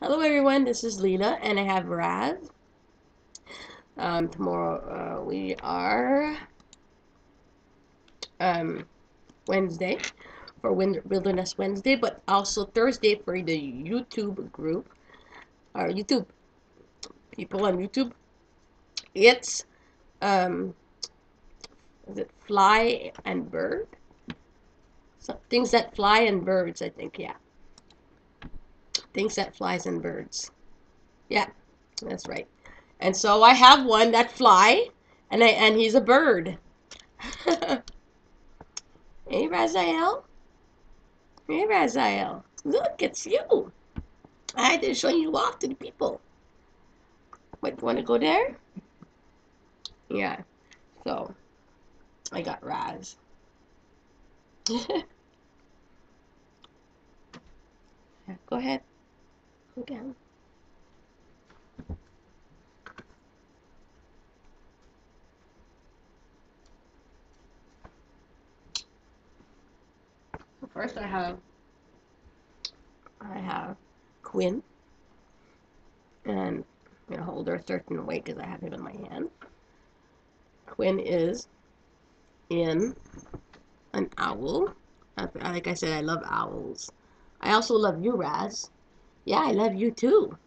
Hello everyone, this is Lena and I have Raz. Tomorrow we are Wednesday for Wilderness Wednesday, but also Thursday for the YouTube group, our YouTube people on YouTube. It's is it fly and bird? Things that fly and birds, I think, yeah. Things that flies and birds. Yeah, that's right. And so I have one that fly, and he's a bird. Hey, Raziel. Hey, Raziel. Look, it's you. I had to show you off to the people. What, you want to go there? Yeah. So, I got Raz. Go ahead. Go down. First, I have Quinn, and I'm gonna hold her a certain way because I have him in my hand. Quinn is in an owl. Like I said, I love owls. I also love you, Raz. Yeah, I love you too.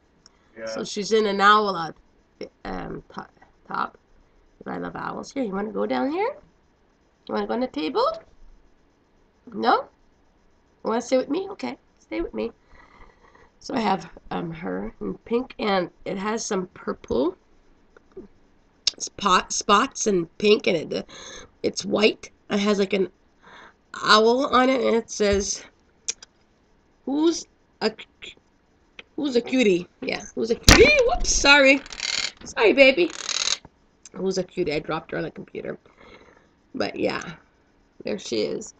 Yeah. So she's in an owl top. I love owls. Here, you want to go down here? You want to go on the table? No? You want to stay with me? Okay, stay with me. So I have her in pink, and it has some purple spots and pink, and it's white. It has like an owl on it, and it says, "Who's a cutie?" Yeah, who's a cutie? Whoops, sorry, baby. Who's a cutie? I dropped her on the computer, but yeah, there she is.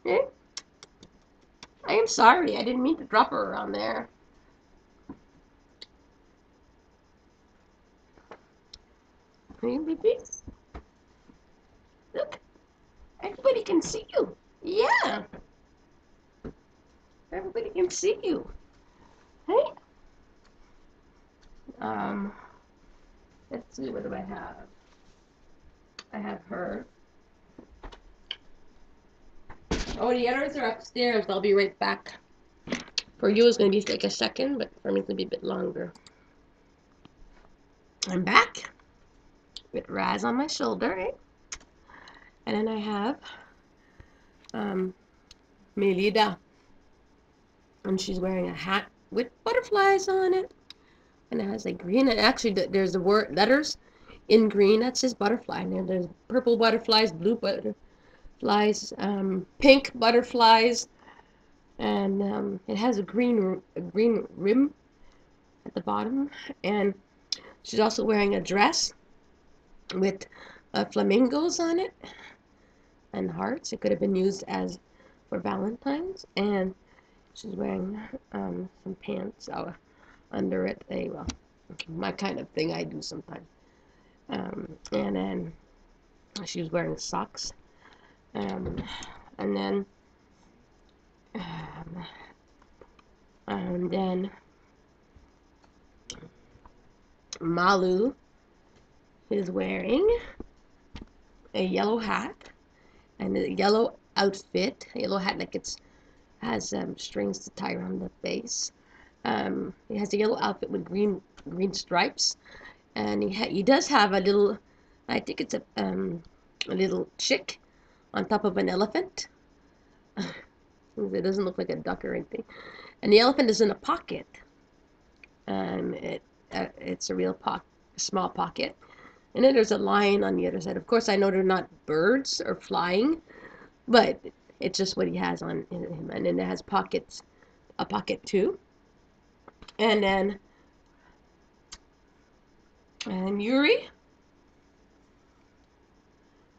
Okay. I am sorry. I didn't mean to drop her around there. Hey, baby. Look. Everybody can see you. Yeah. Everybody can see you. Hey. Let's see, what do I have? I have her. Oh, the others are upstairs. I'll be right back. For you, it's going to be like a second, but for me, it's going to be a bit longer. I'm back with Raz on my shoulder, eh? And then I have Melida. And she's wearing a hat with butterflies on it. And it has like green. And actually, there's the word letters in green. That says butterfly. And there's purple butterflies, blue butterflies, pink butterflies. And it has a green rim at the bottom. And she's also wearing a dress with flamingos on it and hearts. It could have been used as for Valentine's. And she's wearing some pants under it. Well, my kind of thing I do sometimes. And then she was wearing socks. And then Malu is wearing a yellow hat and a yellow outfit. A yellow hat like has strings to tie around the face. He has a yellow outfit with green stripes, and he does have a little, I think it's a little chick on top of an elephant. It doesn't look like a duck or anything. And the elephant is in a pocket. It's a real small pocket. And then there's a lion on the other side. Of course, I know they're not birds or flying, but it's just what he has on him. And then it has pockets, a pocket too. And then Yuri,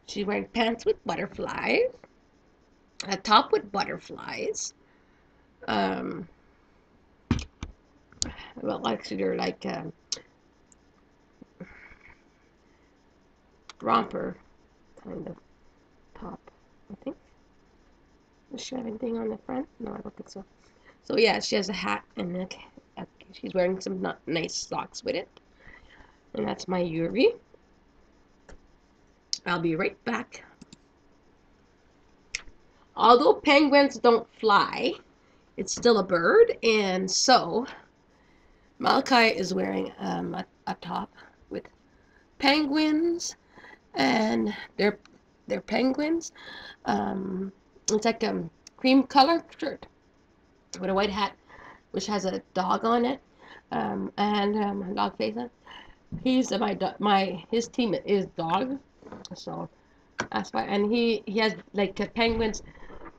she's wearing pants with butterflies, a top with butterflies. Well, actually, they're like romper kind of top, I think. Does she have anything on the front? No, I don't think so. So yeah, she has a hat and a She's wearing some not nice socks with it. And that's my Yuri. I'll be right back. Although penguins don't fly, it's still a bird, and so Malachi is wearing a top with penguins, and they're penguins. It's like a cream color shirt with a white hat, which has a dog on it, and a dog face on it. He's his team is dog, so that's why. And he has like penguins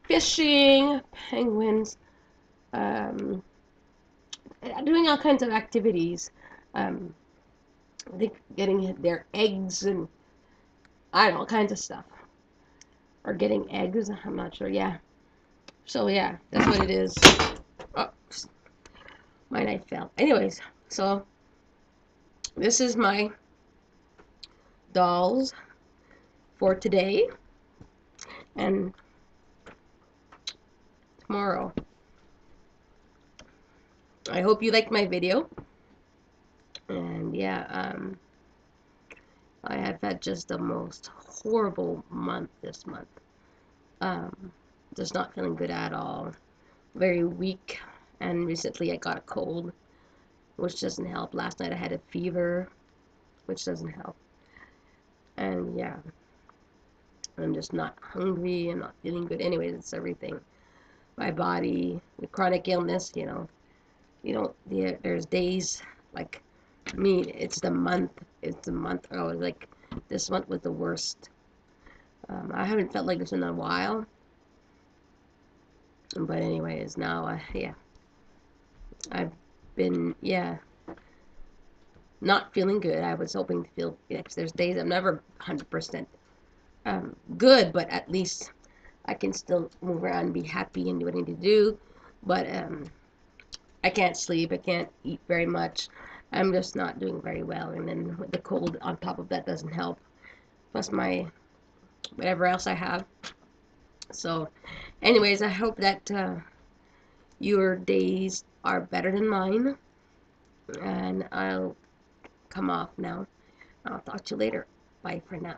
fishing, penguins doing all kinds of activities. I think getting their eggs and I don't know, all kinds of stuff. Or getting eggs, I'm not sure. Yeah. So yeah, that's what it is. Oh, my knife fell. Anyways, so this is my dolls for today and tomorrow. I hope you liked my video. And yeah, I have had just the most horrible month this month. Just not feeling good at all. Very weak. And recently I got a cold, which doesn't help. Last night I had a fever, which doesn't help. And yeah, I'm just not hungry. I'm not feeling good. Anyways, it's everything. My body, the chronic illness, there's days like me. It's the month. It's the month. I was like, this month was the worst. I haven't felt like this in a while. But anyways, now, yeah, I've been, yeah, not feeling good. I was hoping to feel, yeah, 'cause there's days I'm never 100% good, but at least I can still move around and be happy and do what I need to do. But I can't sleep. I can't eat very much. I'm just not doing very well. And then with the cold on top of that doesn't help. Plus my whatever else I have. So, anyways, I hope that your days are better than mine. And I'll come off now. I'll talk to you later. Bye for now.